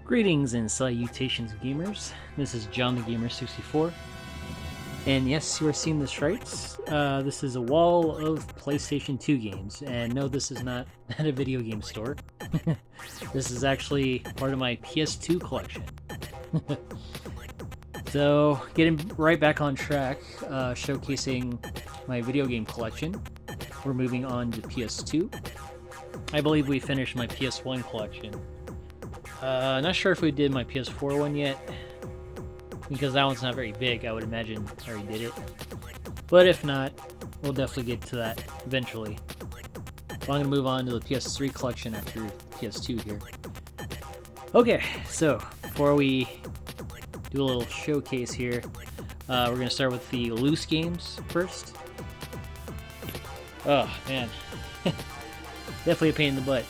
Greetings and salutations, gamers. This is John the Gamer64, and yes, you are seeing this right. This is a wall of PlayStation 2 games, and no, this is not at a video game store. This is actually part of my PS2 collection. So, getting right back on track, showcasing my video game collection. We're moving on to PS2. I believe we finished my PS1 collection. Not sure if we did my PS4 one yet, because that one's not very big. I would imagine I already did it. But if not, we'll definitely get to that eventually. So I'm going to move on to the PS3 collection after PS2 here. Okay, so before we do a little showcase here, we're going to start with the loose games first. Oh, man. Definitely a pain in the butt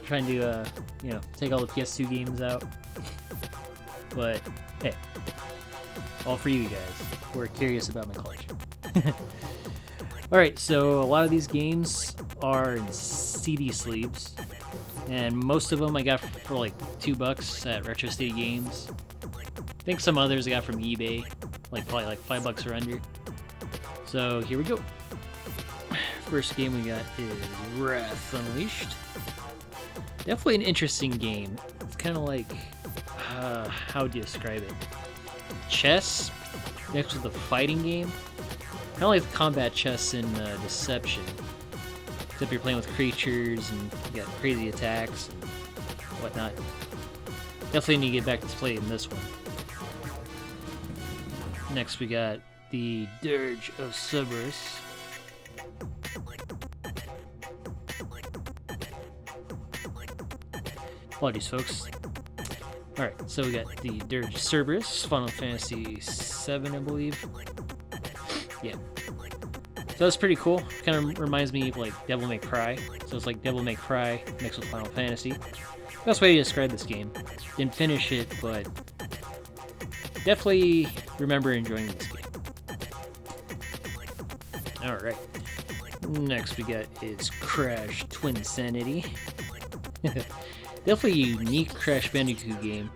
trying to, take all the PS2 games out. But, hey, all for you guys who are curious about my collection. Alright, so a lot of these games are in CD sleeves, and most of them I got for like $2 at Retro City Games. I think some others I got from eBay, probably like $5 or under. So here we go. First game we got is Wrath Unleashed. Definitely an interesting game. It's kind of like, how do you describe it? Chess mixed with a fighting game. Kind of like combat chess in Deception. Except you're playing with creatures and you got crazy attacks and whatnot. Definitely need to get back to playing this one. Next we got the Dirge of Cerberus. Apologies, folks. Alright, so we got the Dirge of Cerberus, Final Fantasy VII, I believe. Yeah. So that's pretty cool. Kind of reminds me of like Devil May Cry. So it's like Devil May Cry mixed with Final Fantasy. Best way to describe this game. Didn't finish it, but definitely remember enjoying this game. Alright. Next we got is Crash Twinsanity. Definitely a unique Crash Bandicoot game.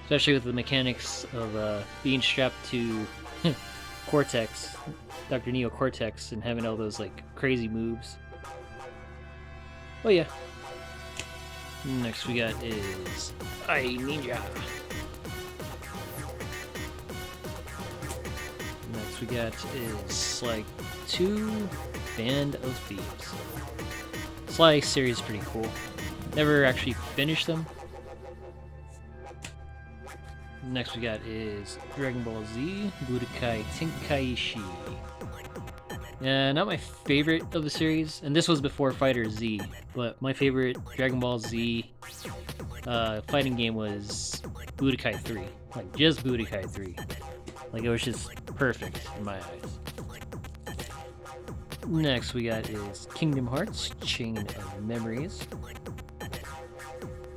Especially with the mechanics of being strapped to Cortex, Dr. Neo Cortex, and having all those like crazy moves. Oh yeah. Next we got is I Ninja. Next we got is like 2 Band of Thieves. Sly series is pretty cool. Never actually finished them. Next we got is Dragon Ball Z Budokai Tenkaichi. Not my favorite of the series, and this was before Fighter Z, but my favorite Dragon Ball Z fighting game was Budokai 3. Like, just Budokai 3. Like, it was just perfect in my eyes. Next we got is Kingdom Hearts Chain of Memories.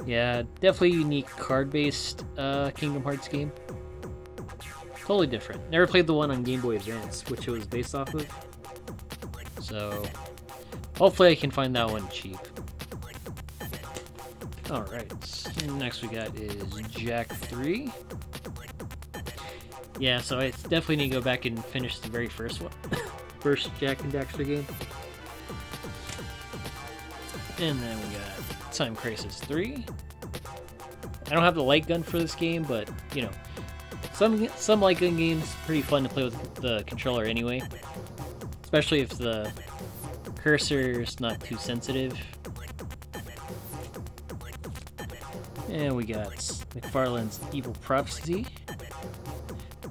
Yeah, definitely unique card-based Kingdom Hearts game. Totally different. Never played the one on Game Boy Advance, which it was based off of. So, hopefully I can find that one cheap. Alright, next we got is Jak 3. Yeah, so I definitely need to go back and finish the very first one. First Jak and Daxter game. And then we got Time Crisis 3. I don't have the light gun for this game, but, you know, some light gun games pretty fun to play with the controller anyway. Especially if the cursor is not too sensitive. And we got McFarlane's Evil Prophecy.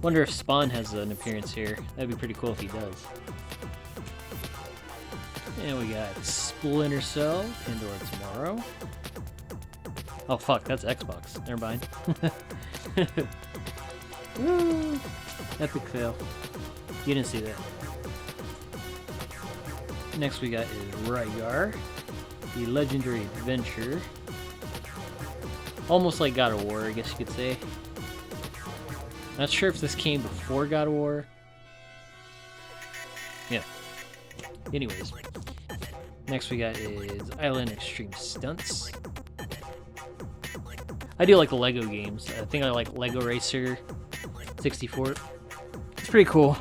Wonder if Spawn has an appearance here. That'd be pretty cool if he does. And we got Splinter Cell, Pandora Tomorrow. Oh fuck, that's Xbox. Never mind. Woo! Epic fail. You didn't see that. Next we got is Rygar, the Legendary Adventure. Almost like God of War, I guess you could say. Not sure if this came before God of War. Yeah. Anyways. Next we got is Island Extreme Stunts. I do like the Lego games. I think I like Lego Racer 64. It's pretty cool.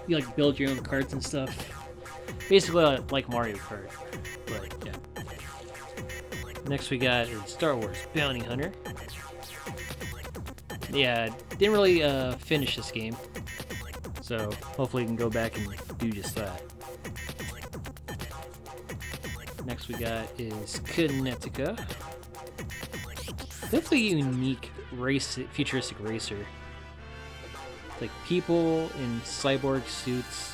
You like build your own carts and stuff. Basically, I like Mario Kart. But yeah. Next we got is Star Wars Bounty Hunter. Yeah, didn't really finish this game. So hopefully we can go back and do just that. Next we got is Kinetica. Definitely a unique futuristic racer. It's like people in cyborg suits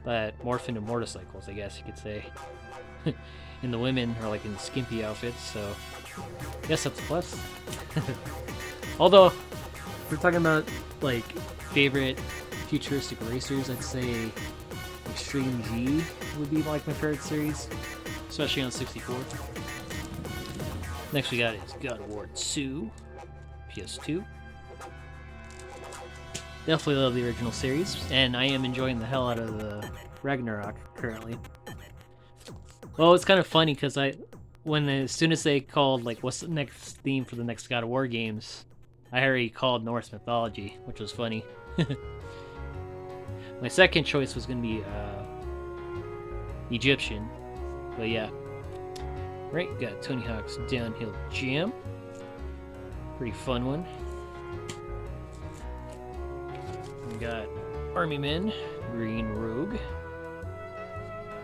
that morph into motorcycles, I guess you could say. And the women are like in skimpy outfits, so I guess that's a plus. Although, if we're talking about like favorite futuristic racers, I'd say Extreme G would be like my favorite series, especially on 64. Next we got is God of War 2, PS2. Definitely love the original series, and I am enjoying the hell out of the Ragnarok currently. Well, it's kind of funny because as soon as they called like what's the next theme for the next God of War games, I already called Norse mythology, which was funny. My second choice was going to be Egyptian, but yeah. Right, got Tony Hawk's Downhill Jam. Pretty fun one. We got Army Men, Green Rogue.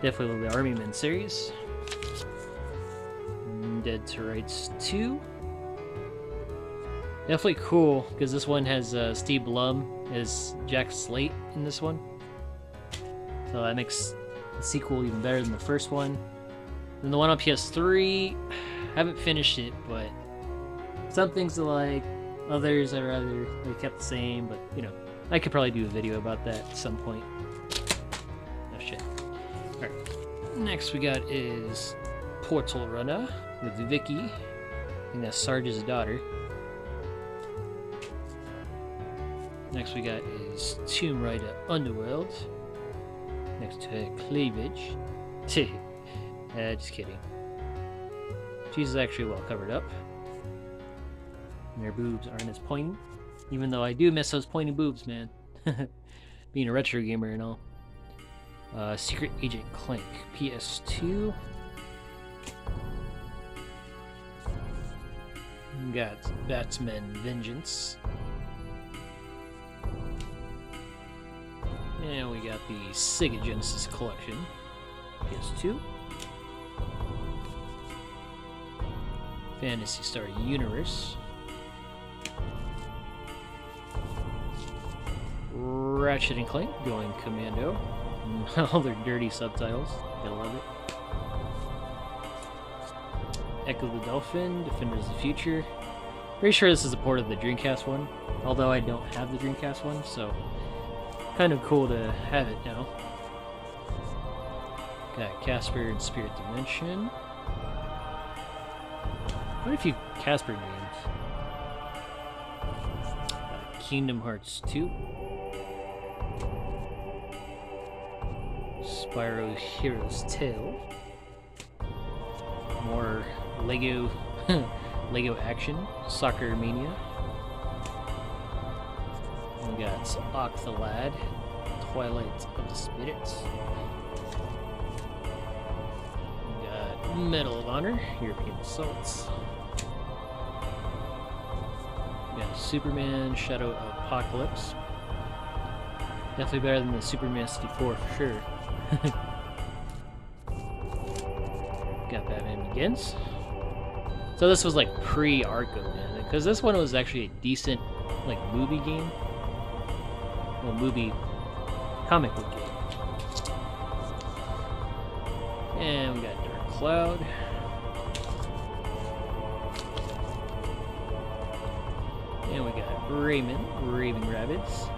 Definitely love the Army Men series. Dead to Rights 2. Definitely cool, because this one has Steve Blum as Jack Slate in this one. So that makes the sequel even better than the first one. And the one on PS3, haven't finished it, but some things I like, others I rather they kept the same, but you know, I could probably do a video about that at some point. Oh shit. Alright. Next we got is Portal Runner with Vicky. I think that's Sarge's daughter. Next we got is Tomb Raider Underworld. Next to her Cleavage. Just kidding. She's actually well covered up. And her boobs aren't as pointy. Even though I do miss those pointy boobs, man. Being a retro gamer and all. Secret Agent Clank, PS2. We got Batman Vengeance. And we got the Sega Genesis Collection, PS2. Phantasy Star Universe. Ratchet and Clank going commando. All their dirty subtitles. I love it. Echo the Dolphin, Defenders of the Future. Pretty sure this is a port of the Dreamcast one, although I don't have the Dreamcast one, so kind of cool to have it now. Got Casper and Spirit Dimension. Quite a few Casper games. Kingdom Hearts 2. Spyro Hero's Tale. More Lego Lego action. Soccer Mania. We got Octolad. Twilight of the Spirits. We got Medal of Honor. European Assaults. We got Superman Shadow of Apocalypse. Definitely better than the Superman 64 for sure. Got Batman Begins. So this was like pre-Arco, man, because this one was actually a decent like movie game. Well, movie comic book game. And we got Dark Cloud. And we got Rayman, Raving Rabbids.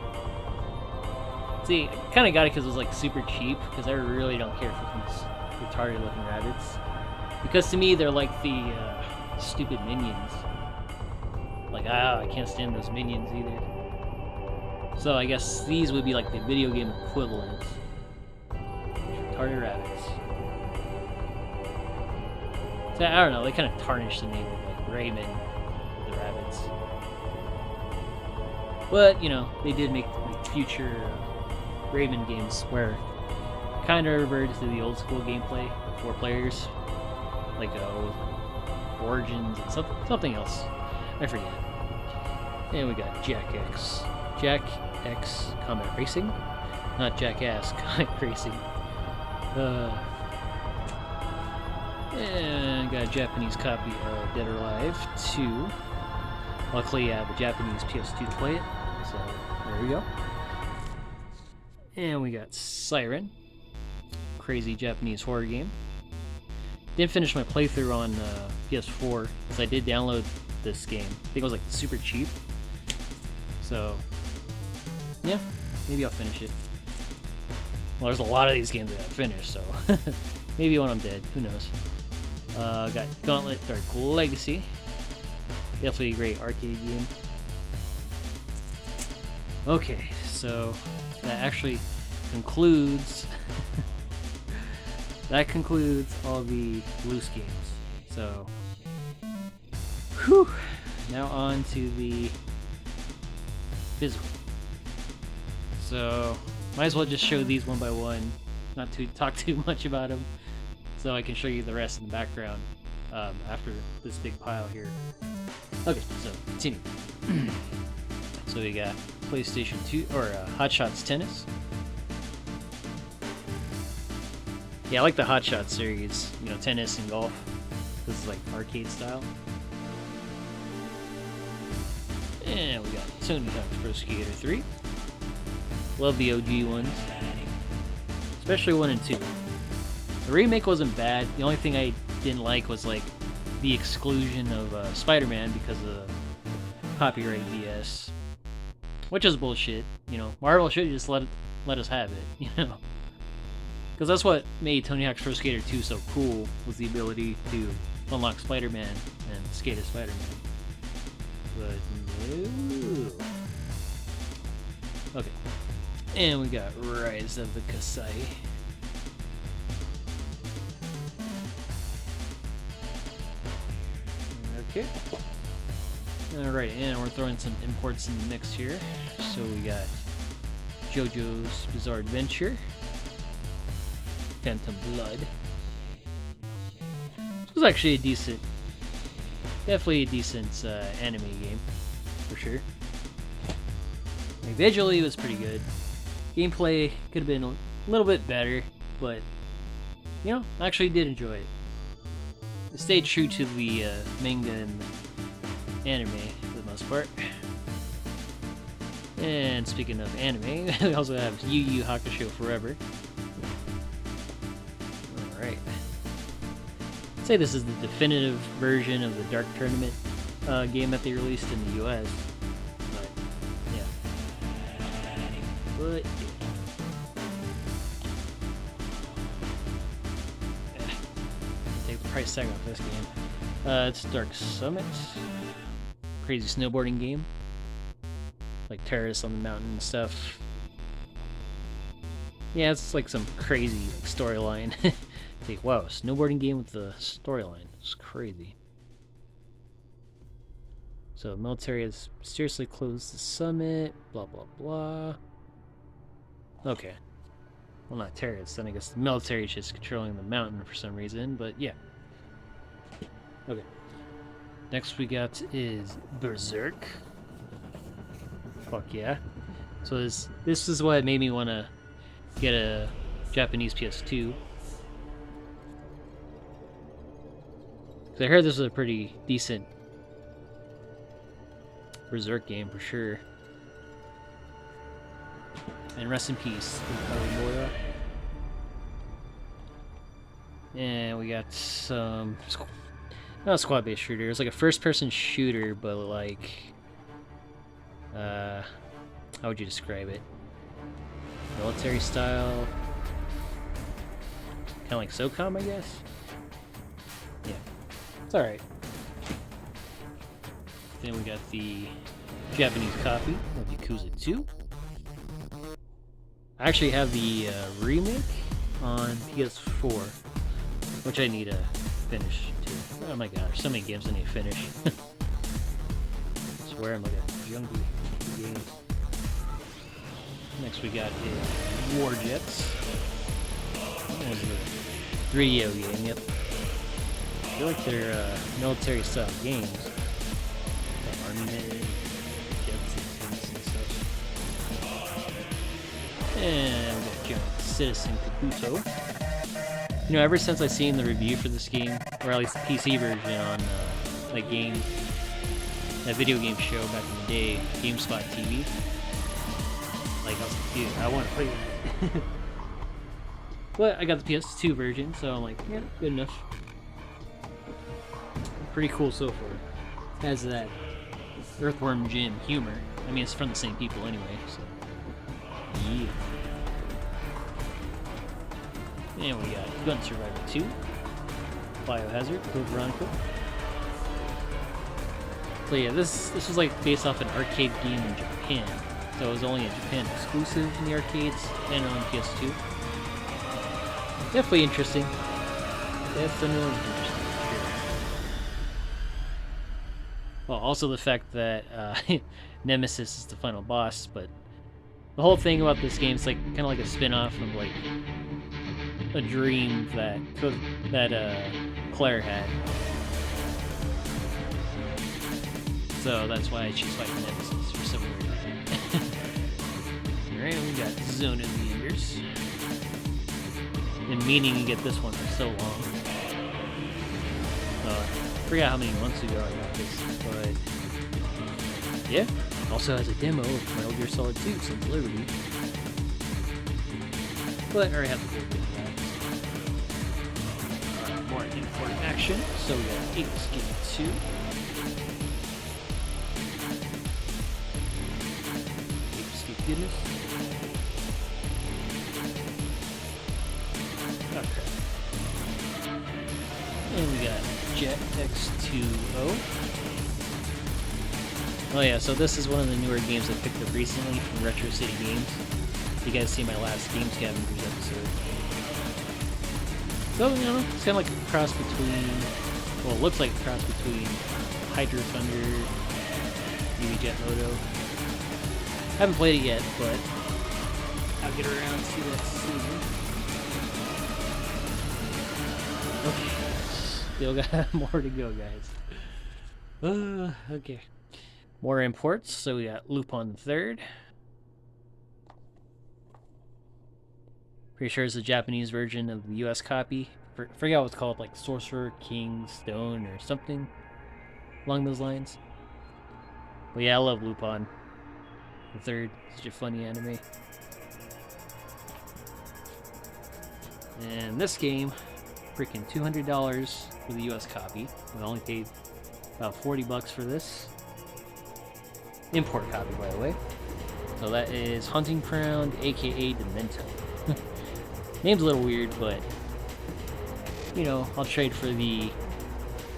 See, I kind of got it because it was like super cheap, because I really don't care for these retarded looking rabbits. Because to me, they're like the stupid minions. Like, I can't stand those minions either. So I guess these would be like the video game equivalent. Retarded rabbits. I don't know, they kind of tarnished the name of like Rayman the Rabbids. But, you know, they did make like future Rayman games where kind of reverted to the old school gameplay, 4 players, like Origins and something else. I forget. And we got Jack X Combat Racing, not Jackass Combat Racing. And got a Japanese copy of Dead or Alive 2. Luckily, I have a Japanese PS2 to play it, so there we go. And we got Siren, crazy Japanese horror game. Didn't finish my playthrough on PS4, because I did download this game. I think it was like super cheap. So, yeah, maybe I'll finish it. Well, there's a lot of these games that I finished, so maybe when I'm dead, who knows. Got Gauntlet Dark Legacy. Definitely a great arcade game. Okay, so that actually concludes all the loose games. So, whew, now on to the physical. So, might as well just show these one by one, not to talk too much about them, so I can show you the rest in the background after this big pile here. Okay, so continue. So we got PlayStation 2 or Hot Shots Tennis. Yeah, I like the Hot Shots series. You know, tennis and golf. This is like arcade style. And we got Tony Hawk's Pro Skater 3. Love the OG ones, especially 1 and 2. The remake wasn't bad. The only thing I didn't like was like the exclusion of Spider-Man because of copyright BS, which is bullshit. You know, Marvel should just let us have it. You know, because that's what made Tony Hawk's Pro Skater 2 so cool, was the ability to unlock Spider-Man and skate as Spider-Man. But no. Okay, and we got Rise of the Kasai. Okay. Alright, and we're throwing some imports in the mix here. So we got JoJo's Bizarre Adventure, Phantom Blood. This was actually definitely a decent anime game, for sure. Like, visually, it was pretty good. Gameplay could have been a little bit better, but, you know, I actually did enjoy it. It stayed true to the manga and the anime for the most part. And speaking of anime, we also have Yu Yu Hakusho Forever. Alright. I'd say this is the definitive version of the Dark Tournament game that they released in the US. But, yeah. But, yeah. Price tag off this game. It's Dark Summit. Crazy snowboarding game. Like terrorists on the mountain and stuff. Yeah, it's like some crazy like, storyline. Like, wow, snowboarding game with the storyline. It's crazy. So, the military has mysteriously closed the summit. Blah, blah, blah. Okay. Well, not terrorists. Then I guess the military is just controlling the mountain for some reason. But, yeah. Okay. Next we got is Berserk. Fuck yeah. So this is what made me want to get a Japanese PS2. Because I heard this was a pretty decent Berserk game for sure. And rest in peace, Moira. And we got some... not a squad-based shooter. It's like a first-person shooter, but like... how would you describe it? Military style? Kind of like SOCOM, I guess? Yeah. It's alright. Then we got the Japanese copy of Yakuza 2. I actually have the remake on PS4, which I need to finish too. Oh my god, there's so many games I need to finish. I swear I'm like a junkie for games. Next we got is War Jets. That was a 3DO game, yep. I feel like they're military style games. Like armament, jets and tanks and stuff. And we got Giant Citizen Kabuto. You know, ever since I seen the review for this game, or at least the PC version on that video game show back in the day, GameSpot TV, like I was like, dude, I want to play that. But I got the PS2 version, so I'm like, yeah, good enough. Pretty cool so far. Has that Earthworm Jim humor. I mean, it's from the same people anyway, so yeah. And we got Gun Survivor 2, Biohazard, Code Veronica. So yeah, this was like based off an arcade game in Japan. So it was only a Japan exclusive in the arcades and on PS2. Definitely interesting. Definitely interesting. Sure. Well, also the fact that Nemesis is the final boss, but the whole thing about this game is like kind of like a spin-off of like a dream that Claire had. So that's why she's fighting Nemesis for some weird reason. Alright, we got Zone of the Enders. Been meaning to get this one for so long. I forgot how many months ago I got this, but yeah. Also has a demo of Metal Gear Solid 2 Sons of Liberty. But I already have the full game of that. More import action. So we got Ape Escape 2. Ape Escape Goodness. Oh crap. And we got Jet X2O. Oh yeah, so this is one of the newer games I picked up recently from Retro City Games. You guys see my last Game Scavengers episode. So, you know, it's kind of like a cross between, well, it looks like a cross between Hydro Thunder, UV Jet Moto. Haven't played it yet, but I'll get around to that soon. Okay, still got more to go, guys. Okay. More imports, so we got Lupin the 3rd. Pretty sure it's the Japanese version of the US copy. Forget what it's called, like Sorcerer King Stone or something along those lines. But yeah, I love Lupin the 3rd. Such a funny anime. And this game, freaking $200 for the US copy. We only paid about 40 bucks for this. Import copy, by the way. So that is Hunting Crown, aka Demento. Name's a little weird, but you know, I'll trade for the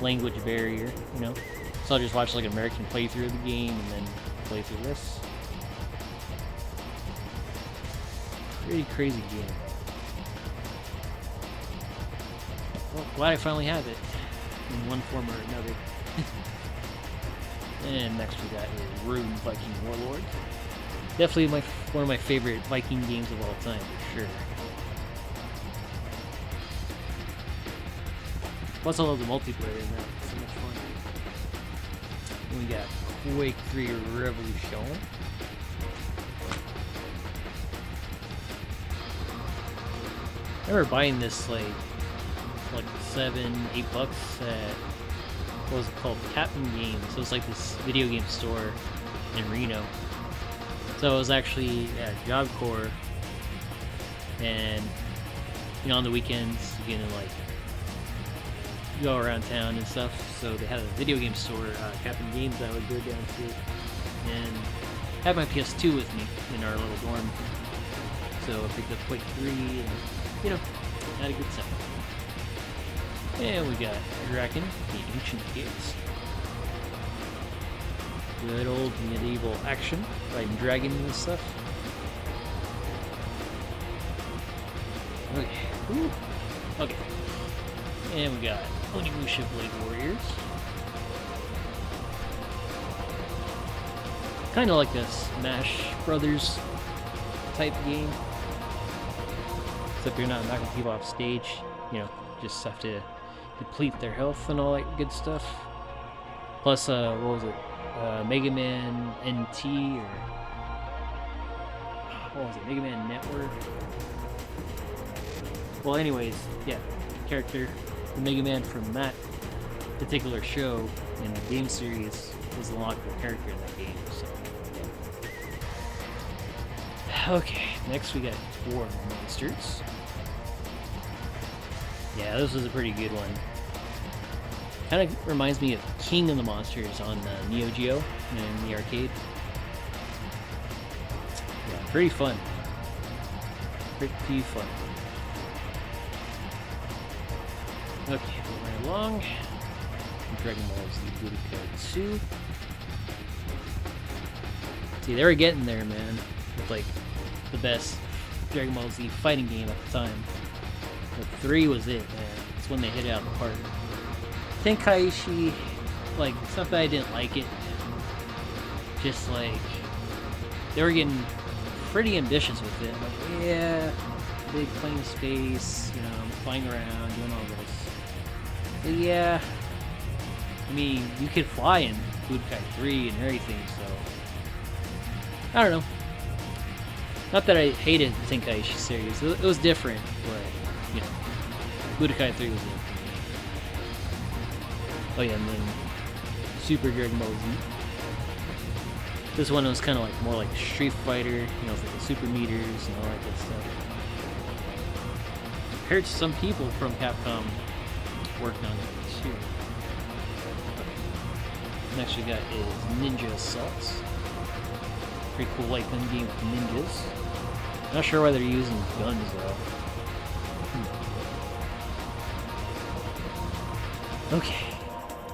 language barrier, you know. So I'll just watch like an American playthrough of the game and then play through this. Pretty crazy game. Well, glad I finally have it in one form or another. And next we got is Rune Viking Warlord. Definitely one of my favorite Viking games of all time, for sure. Plus I love the multiplayer in that. It's so much fun. And we got Quake 3 Revolution. I remember buying this like $7-8 at, what was it called? Captain Games. So it was like this video game store in Reno. So it was actually at Job Corps, and you know, on the weekends you can like go around town and stuff. So they had a video game store, Captain Games, that I would go down to, and have my PS2 with me in our little dorm. So I picked up Quake 3, and you know, had a good time. And we got Draken, the Ancient Gates. Good old medieval action, riding dragons and stuff. Okay. Ooh. Okay. And we got Onimusha Blade Warriors. Kind of like a Smash Brothers type game. Except you're not knocking people off stage. You know, just have to deplete their health and all that good stuff. Plus, what was it? Mega Man NT or what was it? Mega Man Network. Well, anyways, yeah, character, the Mega Man from that particular show and the game series was the lockable character in that game. So, yeah. Okay, next we got War Monsters. Yeah, this was a pretty good one. Kind of reminds me of King of the Monsters on Neo Geo in the arcade. Yeah, pretty fun. Pretty fun. Okay, moving right along. Dragon Ball Z Budokai 2. See, they were getting there, man. With like the best Dragon Ball Z fighting game at the time. But 3 was it, man. It's when they hit it out of the park. Tenkaichi, like, it's not that I didn't like it. Just like, they were getting pretty ambitious with it. Like, yeah, big plane space, you know, flying around, doing all this. But yeah, I mean, you could fly in Budokai 3 and everything, so I don't know. Not that I hated the Tenkaichi series. It was different, but, you know, Budokai 3 was it. Oh yeah, and then Super Dragon Ball Z. This one was kind of like more like Street Fighter, you know, with like the super meters and all that good stuff. Compared to some people from Capcom working on it too. Next we got is Ninja Assaults. Pretty cool light gun game with ninjas. Not sure why they're using guns though. Okay.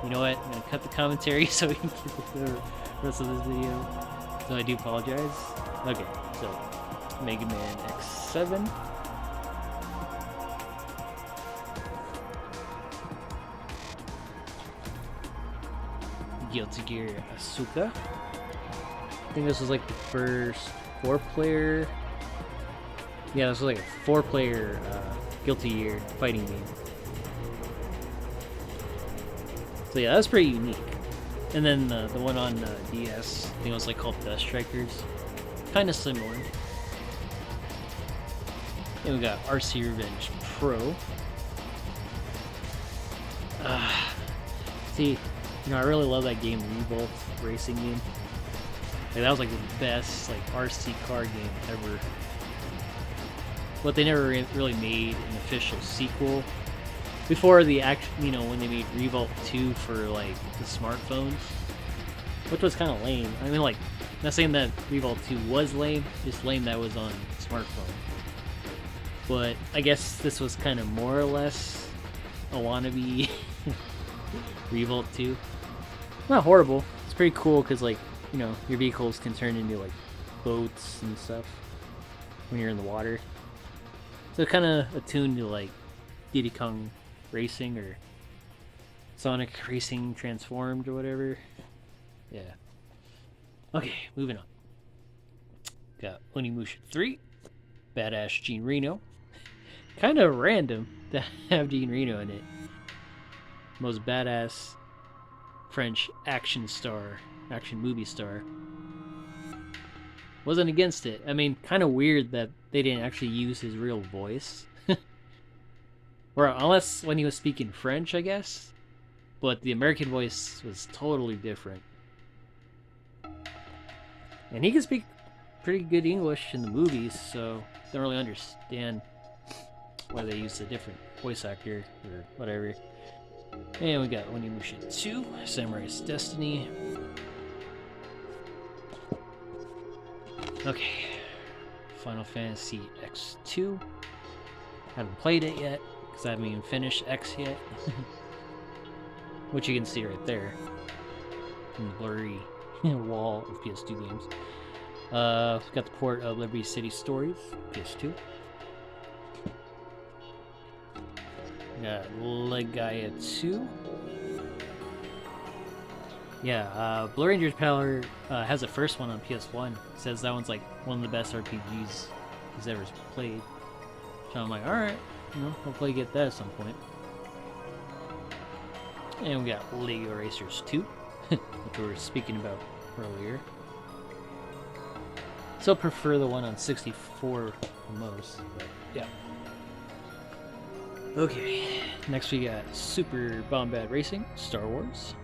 You know what? I'm gonna cut the commentary so we can get the rest of this video. So I do apologize. Okay, so Mega Man X7. Guilty Gear Asuka. I think this was like the first 4-player. Yeah, this was like a 4-player Guilty Gear fighting game. So yeah, that's pretty unique. And then the one on DS, I think it was like called Dust Strikers. Kind of similar. And we got RC Revenge Pro. See, you know, I really love that game, Revolt racing game. Like, that was like the best like RC car game ever. But they never really made an official sequel. Before the you know, when they made Revolt 2 for like the smartphones, which was kind of lame. I mean, like, not saying that Revolt 2 was lame, just lame that was on smartphone. But I guess this was kind of more or less a wannabe Revolt 2. Not horrible. It's pretty cool because, like, you know, your vehicles can turn into like boats and stuff when you're in the water. So kind of attuned to like Diddy Kong Racing or Sonic Racing Transformed or whatever. Yeah. Okay, moving on. Got Onimusha 3, Badass Gene Reno. Kind of random to have Gene Reno in it. Most badass French action movie star. Wasn't against it. I mean, kind of weird that they didn't actually use his real voice. Or unless when he was speaking French, I guess. But the American voice was totally different. And he can speak pretty good English in the movies, so don't really understand why they used a different voice actor or whatever. And we got Onimusha 2, Samurai's Destiny. Okay, Final Fantasy X2. Haven't played it yet, because I haven't even finished X yet. Which you can see right there. In the blurry wall of PS2 games. We've got the port of Liberty City Stories, PS2. Got Legaia 2. Yeah, Blue Ranger's Power has the first one on PS1. Says that one's like one of the best RPGs he's ever played. So I'm like, alright, you know, hopefully get that at some point. And we got Lego Racers 2, which we were speaking about earlier. Still prefer the one on 64 the most, but yeah. Okay, next we got Super Bombad Racing, Star Wars.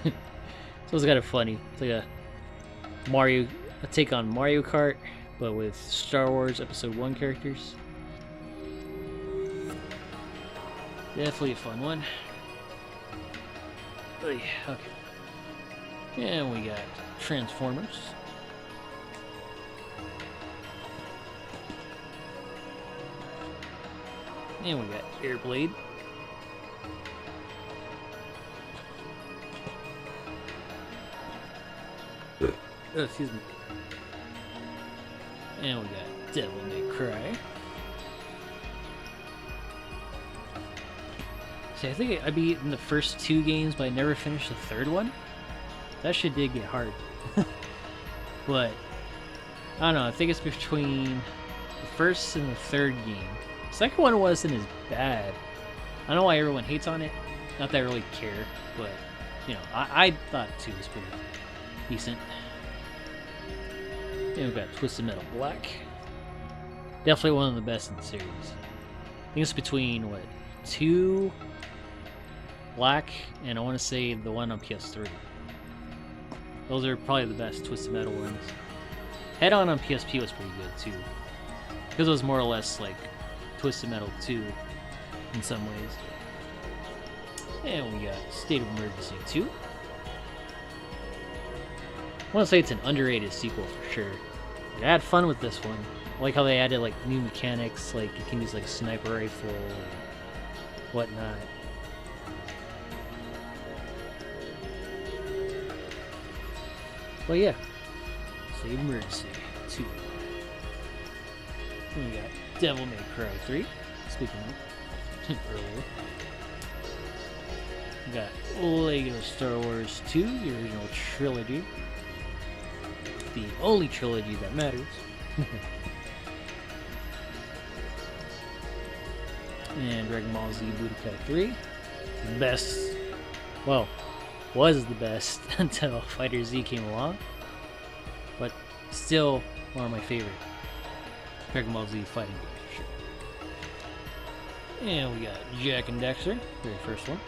So it's kind of funny. It's like a take on Mario Kart, but with Star Wars Episode 1 characters. Definitely a fun one. Oh yeah, okay. And we got Transformers. And we got Airblade. Oh, excuse me. And we got Devil May Cry. See, I think I beat in the first 2 games, but I never finished the 3rd one. That shit did get hard. But, I don't know, I think it's between the first and the 3rd game. The 2nd one wasn't as bad. I don't know why everyone hates on it. Not that I really care, but, you know, I thought 2 was pretty decent. And we've got Twisted Metal Black. Definitely one of the best in the series. I think it's between, what, 2 Black, and I want to say the one on PS3. Those are probably the best Twisted Metal ones. Head On PSP was pretty good too, because it was more or less like Twisted Metal 2 in some ways. And we got State of Emergency 2. I want to say it's an underrated sequel for sure. I had fun with this one. I like how they added like new mechanics, like you can use like a sniper rifle and whatnot. But yeah, State of Emergency 2. And we got Devil May Cry 3. Speaking of earlier. We got Lego Star Wars 2, the original trilogy. The only trilogy that matters. And Dragon Ball Z Budokai 3. The best, well, was the best until Fighter Z came along. But still one of my favorite Dragon Ball Z fighting games for sure. And we got Jak and Daxter, very first one.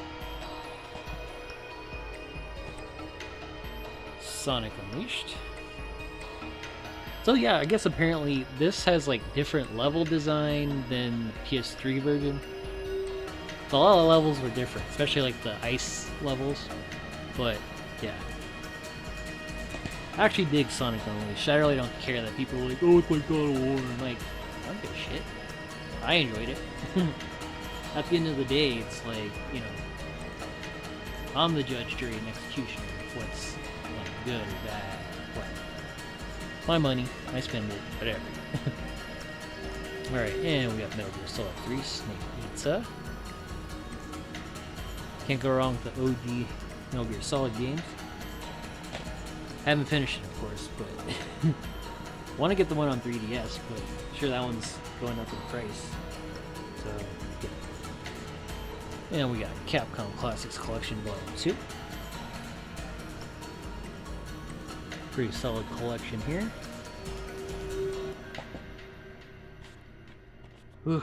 Sonic Unleashed. So yeah, I guess apparently this has like different level design than the PS3 version. So a lot of levels were different, especially like the ice levels. But yeah, I actually dig Sonic Unleashed. I really don't care that people are like, oh, it's like God of War. I'm like, I don't give a shit. I enjoyed it. At the end of the day, it's like, you know, I'm the judge, jury, and executioner of what's like good or bad. What? My money, I spend it, whatever. Alright, and we got Metal Gear Solid 3, Snake Pizza. Can't go wrong with the OG Metal Gear Solid games. Haven't finished it, of course, but want to get the one on 3DS, but sure that one's going up in price. So, yeah. And we got Capcom Classics Collection Volume 2. Pretty solid collection here. Whew,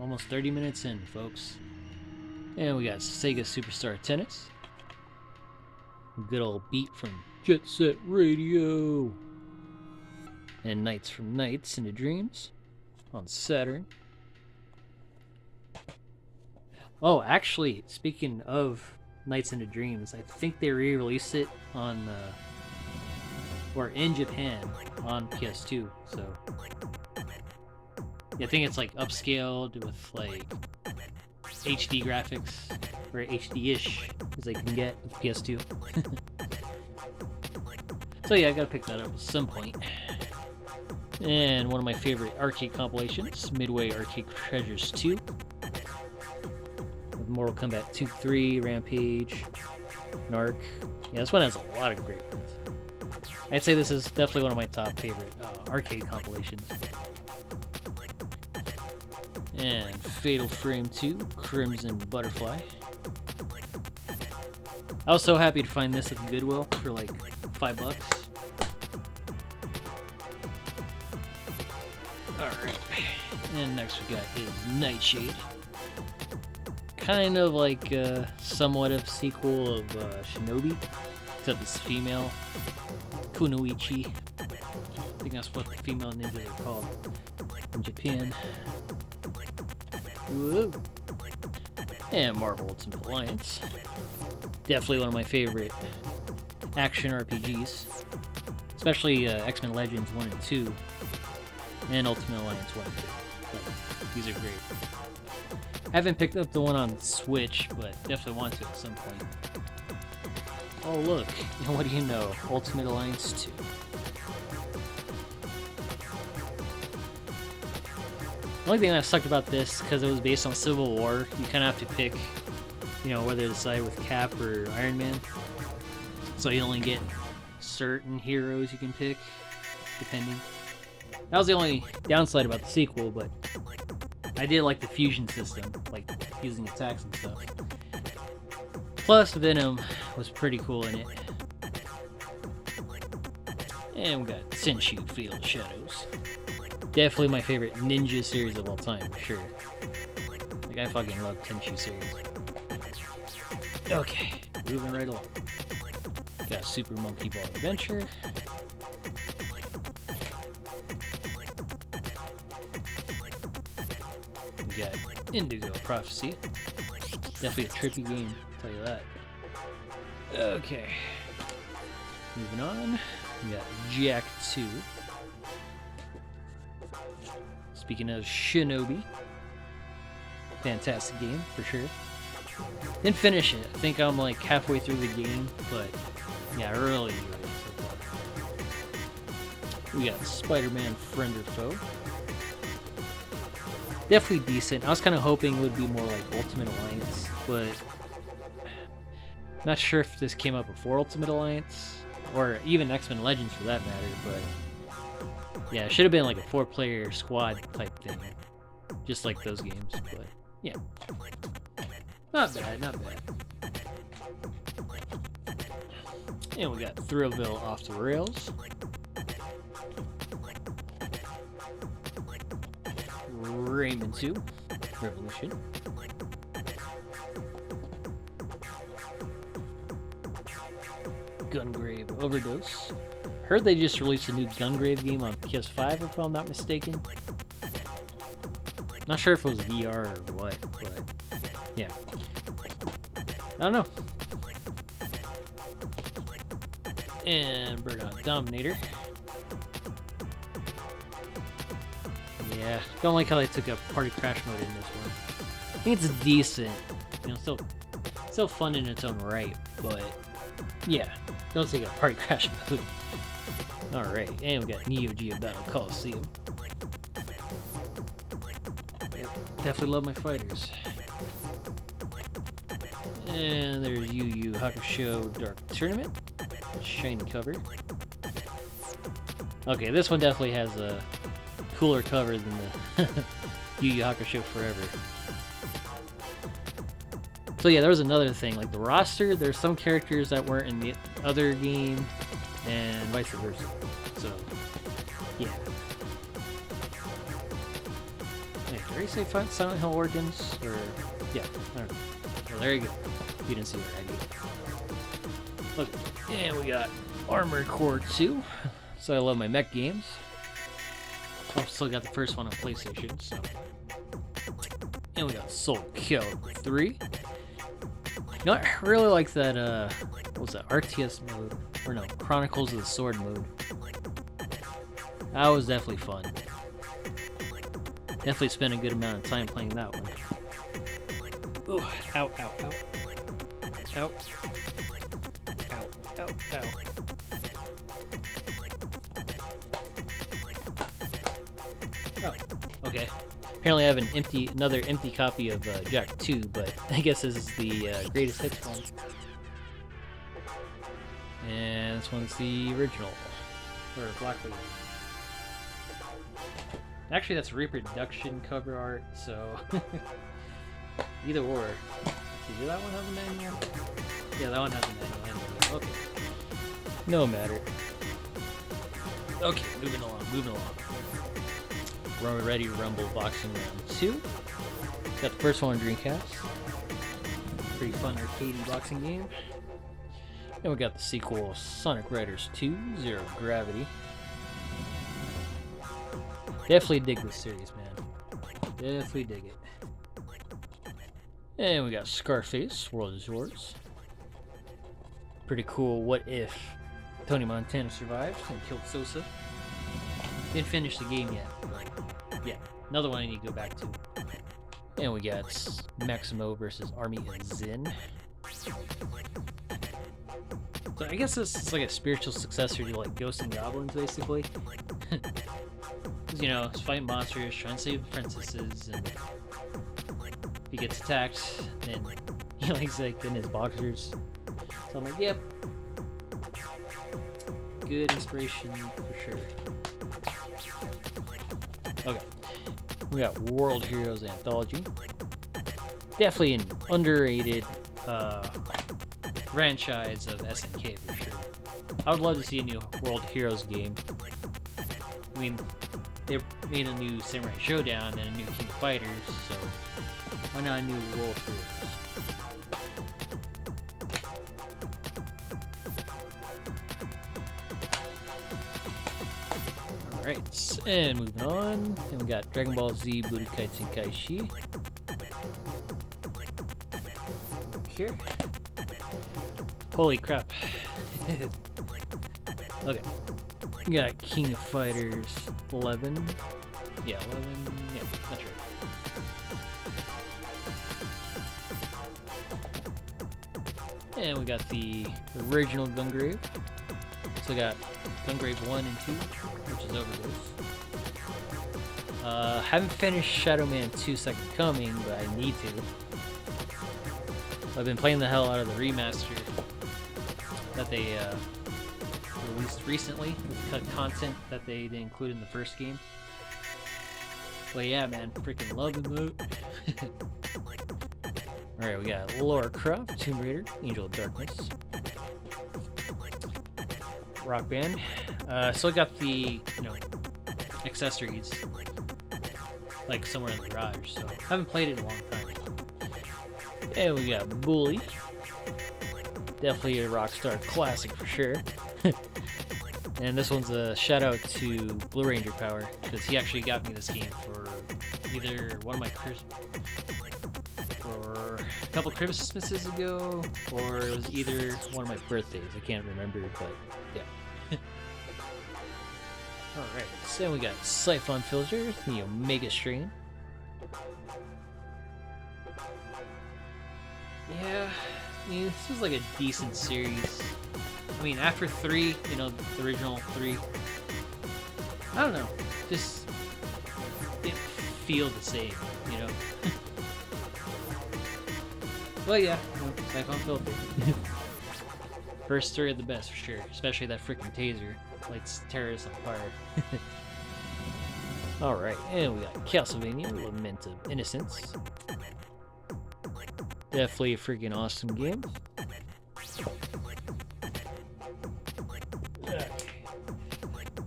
almost 30 minutes in, folks. And we got Sega Superstar Tennis. A good old beat from Jet Set Radio. And Nights from Nights into Dreams on Saturn. Oh, actually, speaking of Nights into Dreams, I think they re-released it on or in Japan on PS2, so yeah, I think it's like upscaled with like HD graphics, or HD-ish as I can get with PS2. So yeah, I gotta pick that up at some point. And one of my favorite arcade compilations, Midway Arcade Treasures 2. Mortal Kombat 2, 3, Rampage, Narc. Yeah, this one has a lot of great ones. I'd say this is definitely one of my top favorite arcade compilations. And Fatal Frame 2, Crimson Butterfly. I was so happy to find this at Goodwill for like $5. Alright, and next we got is Nightshade. Kind of like somewhat of a sequel of Shinobi, except it's female. Kunoichi. I think that's what the female ninjas are called in Japan. Whoa. And Marvel Ultimate Alliance. Definitely one of my favorite action RPGs. Especially X-Men Legends 1 and 2. And Ultimate Alliance 1 and 2. Like, these are great. I haven't picked up the one on Switch, but definitely want to at some point. Oh look, what do you know? Ultimate Alliance 2. The only thing that sucked about this, because it was based on Civil War, you kind of have to pick, you know, whether to side with Cap or Iron Man. So you only get certain heroes you can pick, depending. That was the only downside about the sequel, but I did like the fusion system, like using attacks and stuff. Plus, Venom was pretty cool in it. And we got Senshi Fatal Shadows. Definitely my favorite ninja series of all time, for sure. Like, I fucking love Tenchu series. Okay, moving right along. Got Super Monkey Ball Adventure. We got Indigo Prophecy. Definitely a trippy game, I'll tell you that. Okay. Moving on. We got Jack 2. Speaking of Shinobi. Fantastic game, for sure. Didn't finish it. I think I'm like halfway through the game, but yeah, I really enjoyed it so far. We got Spider-Man Friend or Foe. Definitely decent. I was kind of hoping it would be more like Ultimate Alliance, but not sure if this came up before Ultimate Alliance, or even X-Men Legends for that matter, but yeah, it should have been like a 4-player squad type thing, just like those games, but yeah. Not bad, not bad. And we got Thrillville Off the Rails. Rayman 2, Revolution. Gungrave Overdose. Heard they just released a new Gungrave game on PS5, if I'm not mistaken. Not sure if it was VR or what, but yeah. I don't know. And Burnout Dominator. Yeah, don't like how they took a party crash mode in this one. I think it's decent. You know, still fun in its own right, but yeah, don't take a party crash mode. Alright, and we got Neo Geo Battle Coliseum. Definitely love my fighters. And there's Yu Yu Hakusho Dark Tournament. Shiny cover. Okay, this one definitely has a cooler cover than the Yu Yu Hakusho Forever. So yeah, there was another thing, like the roster, there's some characters that weren't in the other game, and vice versa. So, yeah. Wait, did I say Silent Hill Origins? Or, yeah, I don't know. Well, there you go. You didn't see what I did. Okay, and we got Armored Core 2. So I love my mech games. I've still got the first one on PlayStation, so. And we got Soul Calibur 3. You know, I really like that, what was that, RTS mode? Or no, Chronicles of the Sword mode. That was definitely fun. Definitely spent a good amount of time playing that one. Ooh, ow, ow, ow. Ow. Ow, ow, ow. Oh, okay. Apparently I have another empty copy of Jack 2, but I guess this is the greatest hits one. And this one's the original, or Black Label. Actually, that's reproduction cover art, so either or. See, that one have a manual? Yeah, that one has a manual. Okay. No matter. Okay, moving along. We're ready to rumble boxing round 2. Got the first one on Dreamcast. Pretty fun arcadey boxing game. And we got the sequel, Sonic Riders 2, Zero Gravity. Definitely dig this series, man. Definitely dig it. And we got Scarface, World is Yours. Pretty cool, what if Tony Montana survived and killed Sosa. Didn't finish the game yet, but yeah, another one I need to go back to. And we got Maximo versus Army of Zin. So I guess this is like a spiritual successor to like Ghosts and Goblins, basically. You know, it's fighting monsters, trying to save the princesses, and if he gets attacked, then he's like in his boxers. So I'm like, yep. Good inspiration for sure. Okay. We got World Heroes Anthology. Definitely an underrated franchise of SNK for sure. I would love to see a new World Heroes game. I mean, they made a new Samurai Showdown and a new King of Fighters, so why not a new World Heroes? Alright, and moving on, and we got Dragon Ball Z Budokai Tenkaichi. Here. Holy crap. Okay. We got King of Fighters 11. Yeah, 11. Yeah, that's right. And we got the original Gungrave. So we got Gungrave 1 and 2, which is overdose. Haven't finished Shadow Man 2 Second Coming, but I need to. I've been playing the hell out of the remaster that they released recently, with cut content that they didn't include in the first game. But yeah, man, freaking loving that. Alright, we got Lara Croft, Tomb Raider, Angel of Darkness. Rock Band. Still got the, accessories, like somewhere in the garage, so haven't played it in a long time. And we got Bully. Definitely a Rockstar classic for sure. And this one's a shout out to Blue Ranger Power, because he actually got me this game for either one of my for a couple Christmases ago, or it was either one of my birthdays. I can't remember, but yeah. Alright, so we got Siphon Filter, the Omega Strain. Yeah, I mean, this was like a decent series. I mean, after 3, the original 3, I don't know, just didn't feel the same, Well, yeah, Siphon Filter. First 3 are the best for sure, especially that freaking taser. Lights terrorists on fire. Alright, and we got Castlevania, Lament of Innocence. Definitely a freaking awesome game.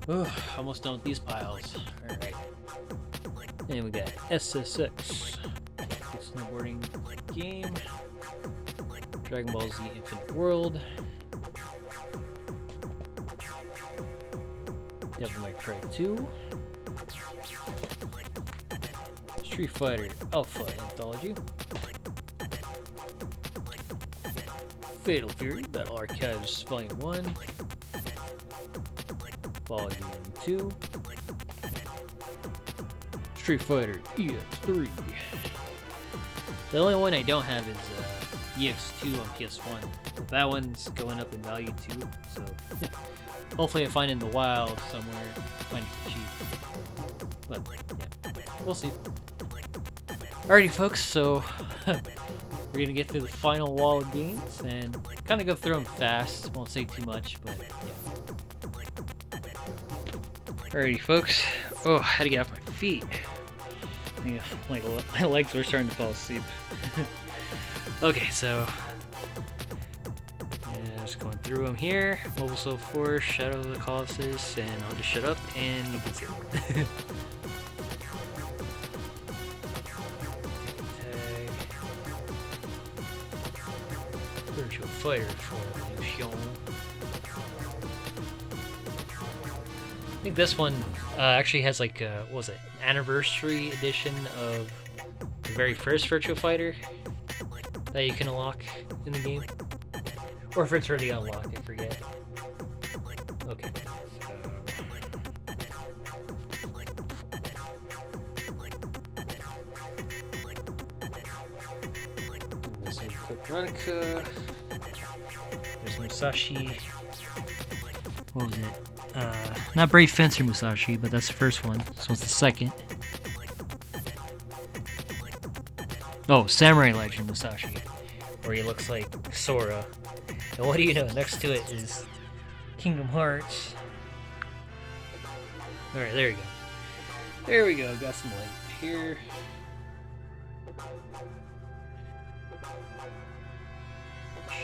Ugh, almost done with these piles. Alright. And we got SSX. Snowboarding game. Dragon Ball Z Infinite World. Devil May Cry 2. Street Fighter Alpha Anthology. Fatal Fury Battle Archives Volume 1. Volume 2. Street Fighter EX3. The only one I don't have is EX2 on PS1. That one's going up in value too, so hopefully I find it in the wild somewhere, find it cheap. But yeah, we'll see. Alrighty folks, so we're gonna get through the final wall of games and kind of go through them fast. Won't say too much, but yeah. Alrighty folks. Oh, I had to get off my feet. Yeah, my legs were starting to fall asleep. Okay, so yeah, just going through them here. Mobile Soul 4, Shadow of the Colossus, and I'll just shut up and you can see it. Virtual Fighter for Lucian. I think this one actually has like what was it, an anniversary edition of the very first Virtual Fighter that you can unlock in the game, or if it's already unlocked, I forget. Okay. This is Veronica. There's Musashi. What was it? Not Brave Fencer Musashi, but that's the first one. This one's the second. Oh, Samurai Legend Musashi, where he looks like Sora. And what do you know? Next to it is Kingdom Hearts. Alright, there we go. There we go. Got some light here.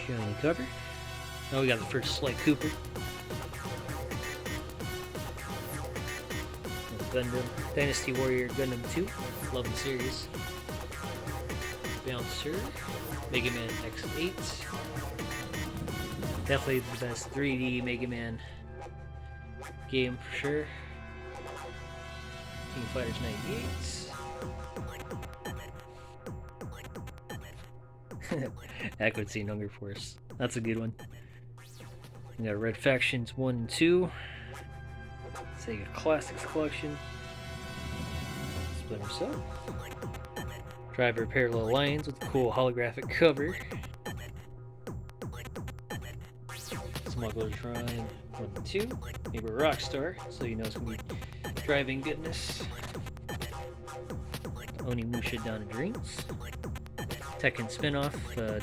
Shiny cover. Oh, we got the first Sly Cooper. Gundam, Dynasty Warrior Gundam 2. Love the series. Bouncer. Mega Man X8. Definitely the best 3D Mega Man game for sure. King of Fighters 98. Aqua Teen Hunger Force. That's a good one. We got Red Factions 1 and 2. Sega Classics Collection. Splinter Cell. Driver Parallel Lines with a cool holographic cover. Smuggler's Run 1 and 2. Neighbor Rockstar, so you know it's going to be driving goodness. Onimusha Dawn of Dreams. Tekken spin-off,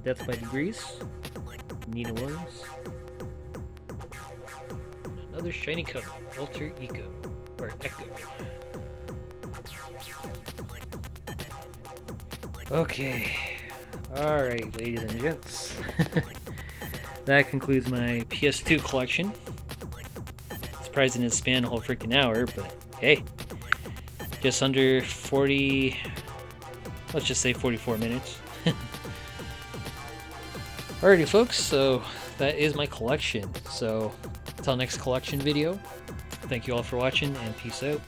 Death by Degrees. Nina Williams. Another shiny cover, Alter Ego, or Echo. Okay, alright ladies and gents, that concludes my PS2 collection. Surprised it didn't span a whole freaking hour, but hey, just under 40, let's just say 44 minutes. Alrighty folks, so that is my collection, so until next collection video, thank you all for watching and peace out.